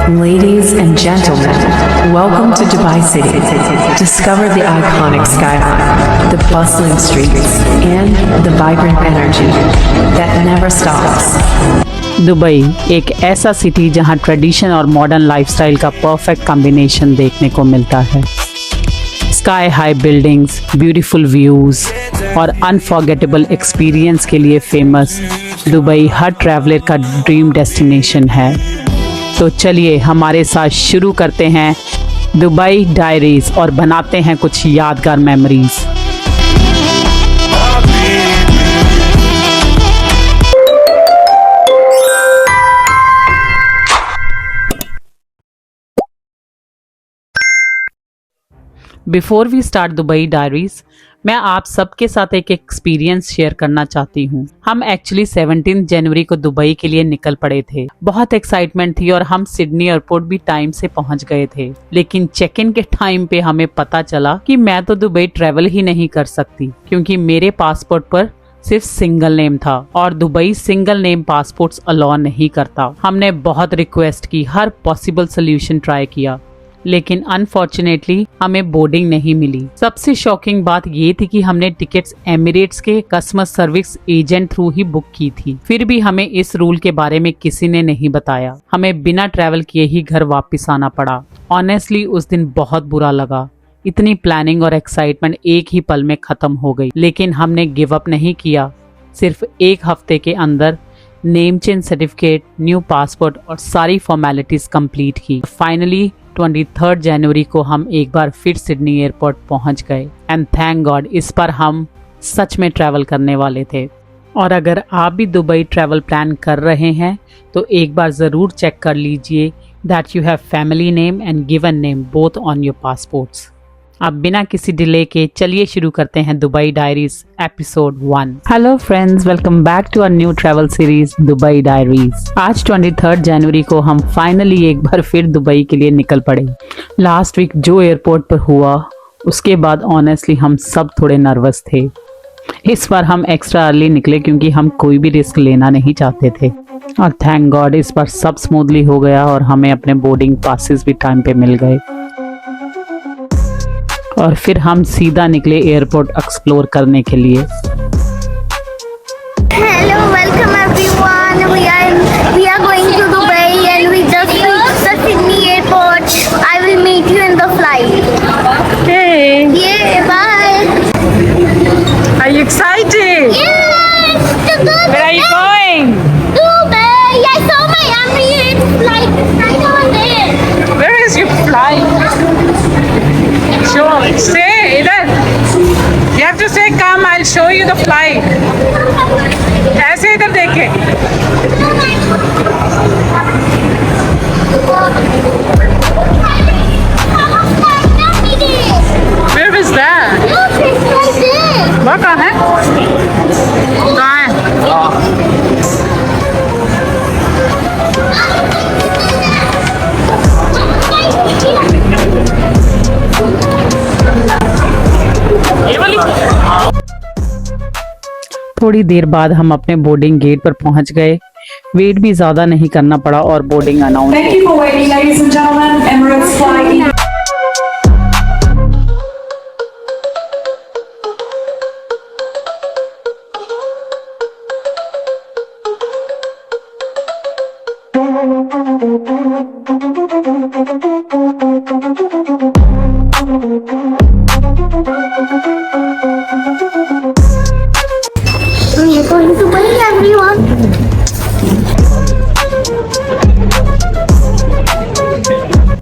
Ladies and gentlemen, welcome to Dubai City. Discover the iconic skyline, the bustling streets, and the vibrant energy that never stops. Dubai एक ऐसा city जहां tradition और modern lifestyle का perfect combination देखने को मिलता है। Sky high buildings, beautiful views और अनफॉरगेटेबल एक्सपीरियंस के लिए फेमस दुबई हर ट्रैवलर का ड्रीम डेस्टिनेशन है। तो चलिए हमारे साथ शुरू करते हैं दुबई डायरीज और बनाते हैं कुछ यादगार memories. Before we start Dubai diaries, मैं आप सबके साथ एक एक्सपीरियंस शेयर करना चाहती हूँ। हम एक्चुअली 17 जनवरी को दुबई के लिए निकल पड़े थे। बहुत एक्साइटमेंट थी और हम सिडनी एयरपोर्ट भी टाइम से पहुँच गए थे। लेकिन चेक इन के टाइम पे हमें पता चला कि मैं तो दुबई ट्रेवल ही नहीं कर सकती, क्योंकि मेरे पासपोर्ट पर सिर्फ सिंगल नेम था और Dubai single name passports allow नहीं करता। हमने बहुत रिक्वेस्ट की, हर पॉसिबल सोल्यूशन ट्राई किया, लेकिन अनफॉर्चुनेटली हमें बोर्डिंग नहीं मिली। सबसे शॉकिंग बात ये थी कि हमने टिकट्स एमिरेट्स के कस्टमर सर्विस एजेंट थ्रू ही बुक की थी। फिर भी हमें इस रूल के बारे में किसी ने नहीं बताया। हमें बिना ट्रैवल किए ही घर वापस आना पड़ा। ऑनेस्टली उस दिन बहुत बुरा लगा। इतनी प्लानिंग और एक्साइटमेंट एक ही पल में खत्म हो गई। लेकिन हमने गिव अप नहीं किया। सिर्फ एक हफ्ते के अंदर name change certificate, new passport और सारी फॉर्मेलिटीज कंप्लीट की। फाइनली 23 जनवरी को हम एक बार फिर सिडनी एयरपोर्ट पहुंच गए एंड थैंक गॉड इस पर हम सच में ट्रैवल करने वाले थे। और अगर आप भी दुबई ट्रैवल प्लान कर रहे हैं तो एक बार ज़रूर चेक कर लीजिए that you have family name and given name both on your passports. अब बिना किसी डिले के चलिए शुरू करते हैं Dubai diaries episode 1। Hello friends, welcome back to our new travel series Dubai diaries. आज 23 जनवरी को हम फाइनली एक बार फिर दुबई के लिए निकल पड़े। लास्ट वीक जो एयरपोर्ट पर हुआ उसके बाद ऑनेस्टली हम सब थोड़े नर्वस थे। इस बार हम एक्स्ट्रा अर्ली निकले क्योंकि हम कोई भी रिस्क लेना नहीं चाहते थे। और थैंक गॉड इस बार सब स्मूथली हो गया और हमें अपने बोर्डिंग पासेस भी टाइम पे मिल गए। और फिर हम सीधा निकले एयरपोर्ट एक्सप्लोर करने के लिए। Hello, welcome everyone. We are going to Dubai and we just reached the Sydney airport. I will meet you in the flight. Hey, Yeah, bye. are you excited? Yes, to Dubai. Where are you going? Dubai. I saw my Emirates flight right over there. Where is your flight? Sure, stay इधर. You have to say come, I'll show you the flight. ऐसे इधर देखे. Where is that? Look, it's right there. वो कहाँ है? कहाँ है? थोड़ी देर बाद हम अपने बोर्डिंग गेट पर पहुंच गए। वेट भी ज्यादा नहीं करना पड़ा और boarding announce. Thank you for waiting, ladies and gentlemen. Emirates flight. So you're going to Dubai, everyone.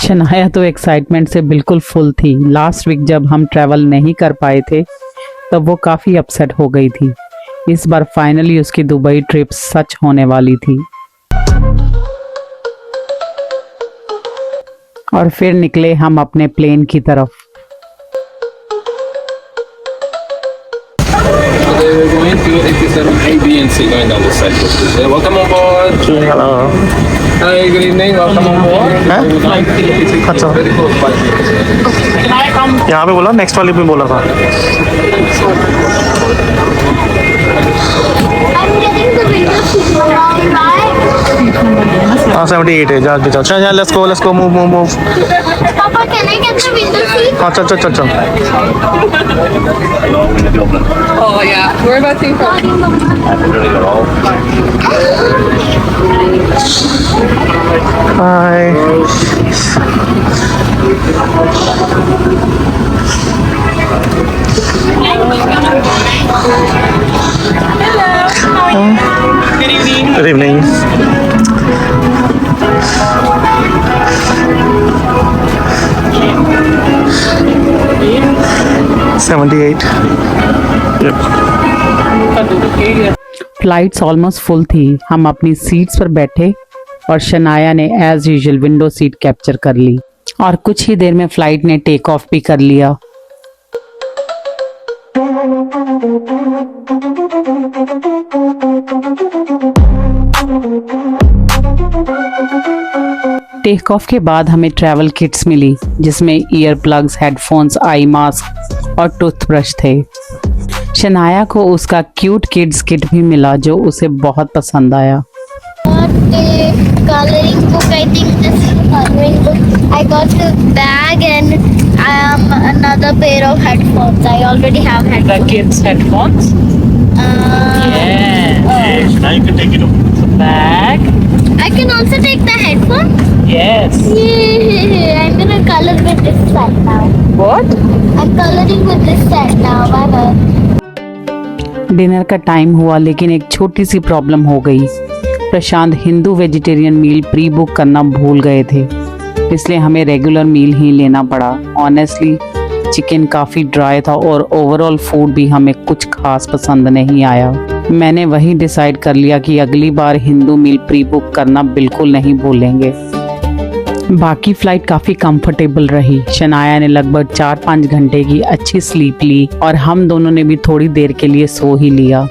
Shanaya तो एक्साइटमेंट से बिल्कुल फुल थी। लास्ट वीक जब हम ट्रैवल नहीं कर पाए थे तब वो काफ़ी अपसेट हो गई थी। इस बार फाइनली उसकी दुबई ट्रिप सच होने वाली थी। और फिर निकले हम अपने प्लेन की तरफ। We're going to 87 A, B, and C going down this side. Welcome on board. Hello. Hi, good evening. Welcome on board. अच्छा Very close by. यहाँ पे बोला, नेक्स्ट वाले पे बोला था। I'm getting the window seat. All right. हाँ 78 है, जा जाओ, चल let's go move. Papa, can I get the window seat? हाँ चल। Oh yeah, we're about to hi. Good evening. $78. Yep. Flights almost full थी। हम अपनी सीट्स पर बैठे और शनाया ने as usual window seat capture कर ली और कुछ ही देर में फ्लाइट ने टेक ऑफ भी कर लिया। टेक ऑफ के बाद हमें ट्रैवल किट्स मिली जिसमें ear plugs, headphones, eye mask और टूथब्रश थे। शनाया को उसका क्यूट किड्स किट भी मिला जो उसे बहुत पसंद आया। Coloring book, I think this is a coloring book. I got the bag and another pair of headphones. I already have headphones. kids headphones. Now you can take it off. Bag. I can also take the headphone. Yes. Yeah, I'm gonna color with this set now. What? I'm coloring with this set now. Bye. Dinner का time हुआ लेकिन एक छोटी सी problem हो गई। प्रशांत Hindu vegetarian मील pre book करना भूल गए थे, इसलिए हमें रेगुलर मील ही लेना पड़ा। ऑनेस्टली चिकन काफ़ी ड्राई था और ओवरऑल फूड भी हमें कुछ खास पसंद नहीं आया। मैंने वही डिसाइड कर लिया कि अगली बार हिंदू मील प्री बुक करना बिल्कुल नहीं भूलेंगे। बाकी फ्लाइट काफ़ी कंफर्टेबल रही। शनाया ने लगभग 4-5 घंटे की अच्छी स्लीप ली और हम दोनों ने भी थोड़ी देर के लिए सो ही लिया।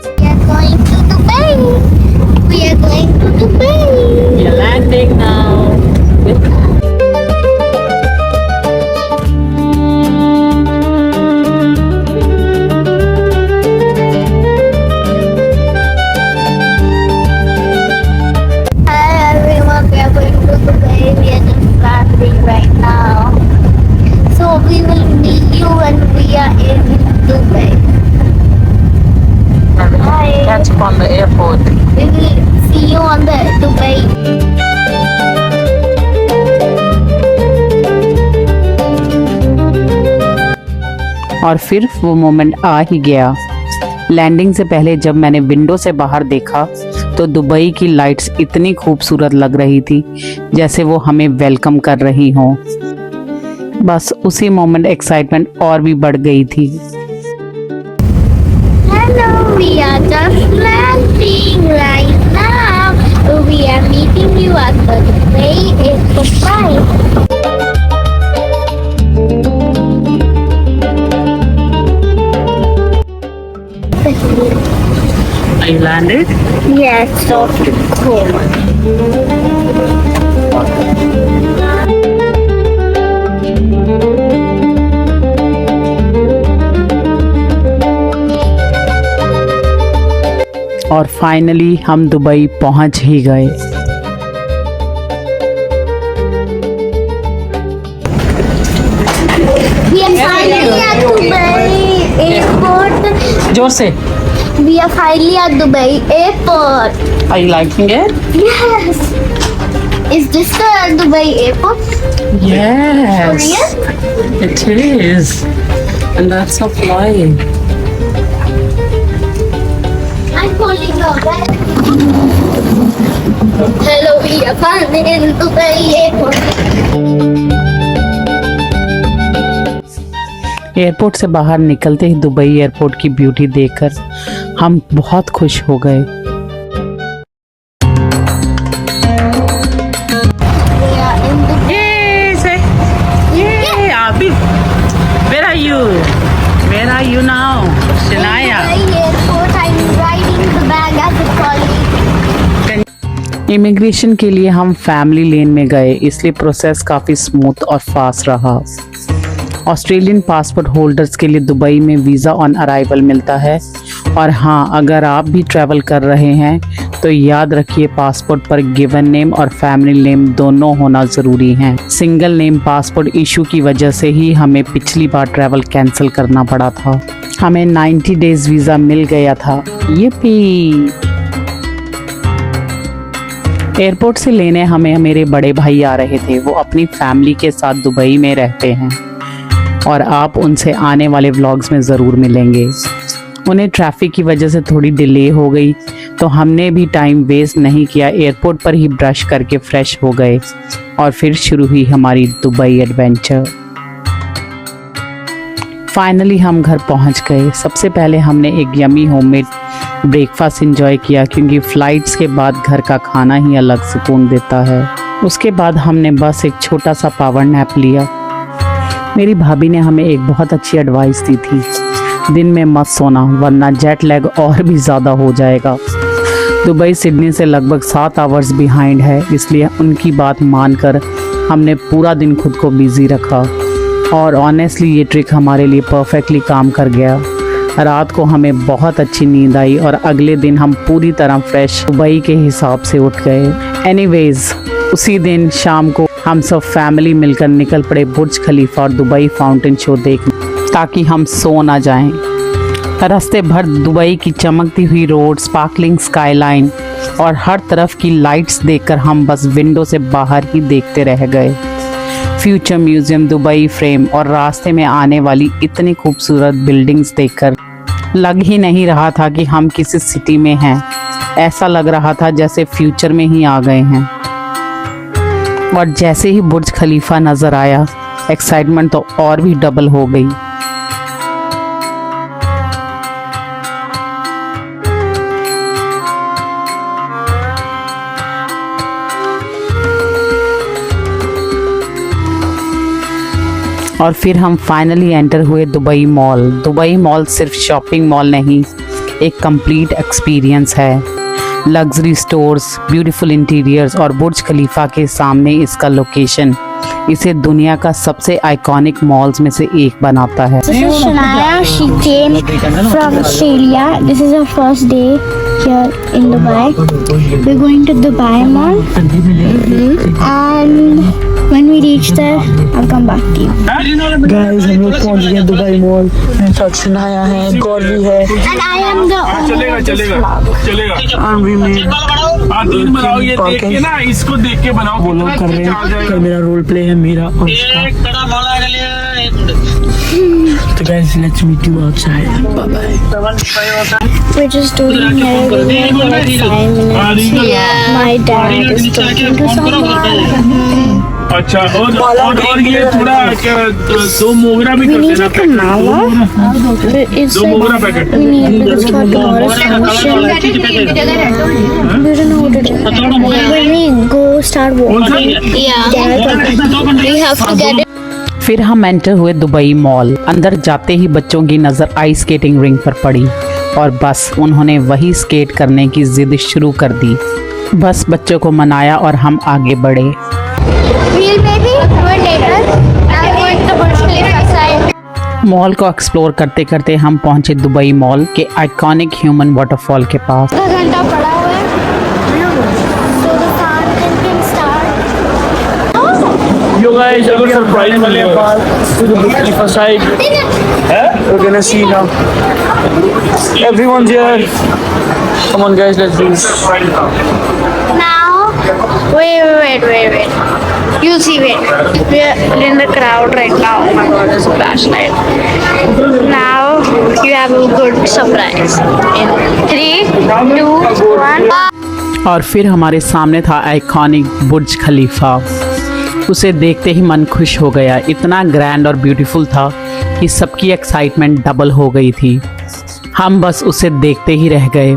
We are going to Dubai. We are landing now. Hi everyone, we are going to Dubai. We are just landing right now. So we will meet you when we are in Dubai. Hi. Catch up on the airport. We will see you on the Dubai. और फिर वो moment आ ही गया। Landing से पहले जब मैंने window से बाहर देखा तो दुबई की लाइट्स इतनी खूबसूरत लग रही थी जैसे वो हमें वेलकम कर रही हों। बस उसी मोमेंट एक्साइटमेंट और भी बढ़ गई थी। Hello, we are just landing right now. We are meeting you at the Dubai airport. Are you landed? Yes, so cool. और फाइनली हम दुबई पहुंच ही गए। We are finally at Dubai airport. जोर से। We are finally at Dubai airport. Are you liking it? Yes. Is this the Dubai airport? Yes. Korean? It is. And that's a flying. I'm calling her back. Hello, we are finally in Dubai airport. Airport से बाहर निकलते ही Dubai airport की beauty देखकर हम बहुत खुश हो गए। We are in Dubai. Where are you? Where are you now? Shania. Dubai airport. I'm riding the bag as a colleague. Immigration के लिए हम फैमिली लेन में गए, इसलिए प्रोसेस काफ़ी स्मूथ और फास्ट रहा। ऑस्ट्रेलियन पासपोर्ट होल्डर्स के लिए दुबई में वीज़ा ऑन अराइवल मिलता है। और हाँ, अगर आप भी ट्रैवल कर रहे हैं तो याद रखिए पासपोर्ट पर गिवन नेम और फैमिली नेम दोनों होना ज़रूरी हैं। सिंगल नेम पासपोर्ट इशू की वजह से ही हमें पिछली बार ट्रैवल कैंसिल करना पड़ा था। हमें 90 डेज़ वीज़ा मिल गया था। yippee! एयरपोर्ट से लेने हमें मेरे बड़े भाई आ रहे थे। वो अपनी फैमिली के साथ दुबई में रहते हैं और आप उनसे आने वाले व्लॉग्स में ज़रूर मिलेंगे। उन्हें ट्रैफिक की वजह से थोड़ी डिले हो गई तो हमने भी टाइम वेस्ट नहीं किया, एयरपोर्ट पर ही ब्रश करके फ्रेश हो गए और फिर शुरू हुई हमारी दुबई एडवेंचर। फाइनली हम घर पहुंच गए। सबसे पहले हमने एक यमी होममेड ब्रेकफास्ट एंजॉय किया क्योंकि फ़्लाइट्स के बाद घर का खाना ही अलग सुकून देता है। उसके बाद हमने बस एक छोटा सा पावर नैप लिया। मेरी भाभी ने हमें एक बहुत अच्छी एडवाइस दी थी, दिन में मत सोना वरना जेट लैग और भी ज़्यादा हो जाएगा। दुबई सिडनी से लगभग 7 आवर्स बिहाइंड है, इसलिए उनकी बात मानकर हमने पूरा दिन खुद को बिज़ी रखा और ऑनेस्टली ये ट्रिक हमारे लिए परफेक्टली काम कर गया। रात को हमें बहुत अच्छी नींद आई और अगले दिन हम पूरी तरह फ्रेश दुबई के हिसाब से उठ गए। एनीवेज, उसी दिन शाम को हम सब फैमिली मिलकर निकल पड़े बुर्ज खलीफा और दुबई फाउंटेन शो देखने, ताकि हम सो ना जाएं। रास्ते भर दुबई की चमकती हुई रोड, स्पार्कलिंग स्काईलाइन और हर तरफ की लाइट्स देखकर हम बस विंडो से बाहर ही देखते रह गए। फ्यूचर म्यूजियम, दुबई फ्रेम और रास्ते में आने वाली इतनी खूबसूरत बिल्डिंग्स देखकर लग ही नहीं रहा था कि हम किसी सिटी में हैं। ऐसा लग रहा था जैसे फ्यूचर में ही आ गए हैं। और जैसे ही बुर्ज खलीफा नज़र आया, एक्साइटमेंट तो और भी डबल हो गई। और फिर हम फाइनली एंटर हुए दुबई मॉल। दुबई मॉल सिर्फ शॉपिंग मॉल नहीं, एक कंप्लीट एक्सपीरियंस है। लग्जरी स्टोर्स, ब्यूटीफुल इंटीरियर्स और बुर्ज खलीफा के सामने इसका लोकेशन इसे दुनिया का सबसे आइकॉनिक मॉल्स में से एक बनाता है। This is Shania. She came from Australia. This is her first day here in Dubai. We're going to Dubai Mall. And when we reach there, I'll come back to you. Guys हम लोग पहुंच गए Dubai mall. मेरे साथ सुनाया है, गौरवी है And I am the और भी मैं इसको देख के बनाओ। वो लोग कर रहे हैं। कल मेरा रोल प्ले है, मेरा और उसका। तो guys let's meet you outside. Bye bye. We're just doing here for like 5 minutes. My dad is talking to someone. अच्छा, और ये थोड़ा क्या दो मोगरा भी We कर need देना like a mala. It's दो मोगरा like packet. we need because for tomorrow's function. We don't know what to do. When we go start walking, we have to get it. फिर हम एंटर हुए Dubai mall. अंदर जाते ही बच्चों की नज़र आइस स्केटिंग रिंग पर पड़ी और बस उन्होंने वही स्केट करने की जिद शुरू कर दी। बस बच्चों को मनाया और हम आगे बढ़े। Real baby, we're later. I'm going to the Burj Khalifa side. Mall को एक्सप्लोर करते करते हम पहुंचे दुबई मॉल के आइकॉनिक ह्यूमन वाटरफॉल के पास। आधा घंटा पड़ा हुआ है। So the fountain can start. Yo guys, I got a surprise वाले पास to the Burj Khalifa side. We're gonna see now. Everyone's here. Come on guys, let's do this. Now, wait. You see, wait. We're in the crowd right now. Oh my god, there's a flashlight. Now, you have a good surprise. In 3, 2, 1. और फिर हमारे सामने था iconic बुर्ज खलीफा। उसे देखते ही मन खुश हो गया। इतना ग्रैंड और ब्यूटीफुल था कि सबकी एक्साइटमेंट डबल हो गई थी। हम बस उसे देखते ही रह गए।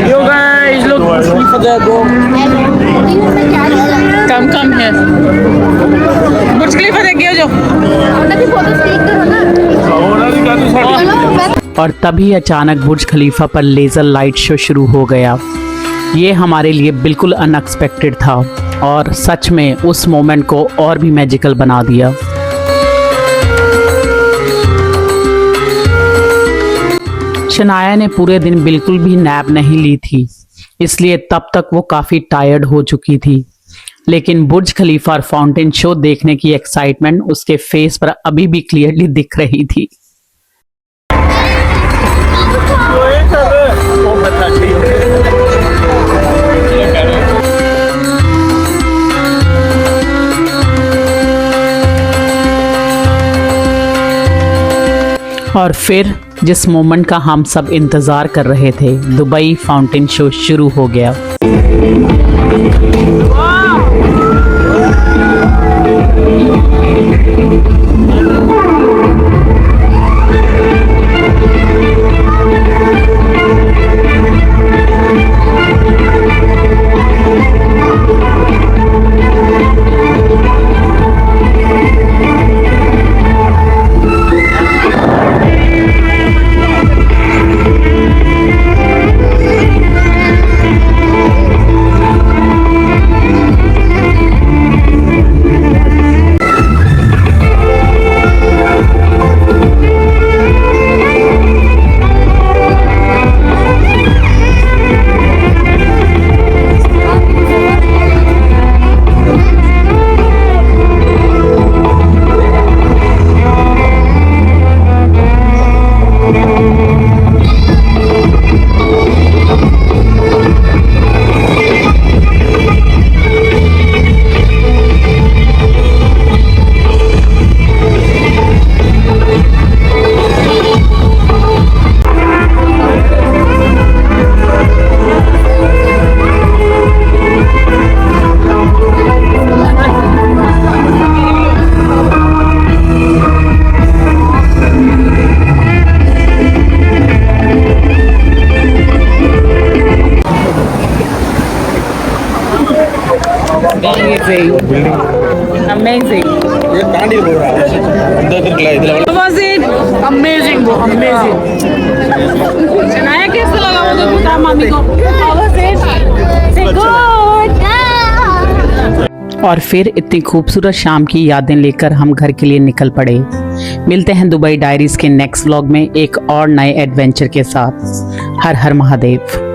Yo guys, look, Burj Khalifa there, bro. कम है बुर्ज खलीफा देख गया जो। फोटो क्लिक करो ना। और तभी अचानक बुर्ज खलीफा पर लेज़र लाइट शो शुरू हो गया। ये हमारे लिए बिल्कुल अनएक्सपेक्टेड था और सच में उस मोमेंट को और भी मैजिकल बना दिया। शनाया ने पूरे दिन बिल्कुल भी नैप नहीं ली थी, इसलिए तब तक वो काफ़ी टायर्ड हो चुकी थी। लेकिन बुर्ज खलीफा और फाउंटेन शो देखने की एक्साइटमेंट उसके फेस पर अभी भी क्लियरली दिख रही थी। और फिर जिस मोमेंट का हम सब इंतज़ार कर रहे थे, दुबई फाउंटेन शो शुरू हो गया। Amazing. Was it amazing? Amazing. Shanaya कैसा लगा मुझे बता मामी को? How was it? Say good. और फिर इतनी खूबसूरत शाम की यादें लेकर हम घर के लिए निकल पड़े। मिलते हैं दुबई डायरीज के नेक्स्ट व्लॉग में एक और नए एडवेंचर के साथ। हर हर महादेव।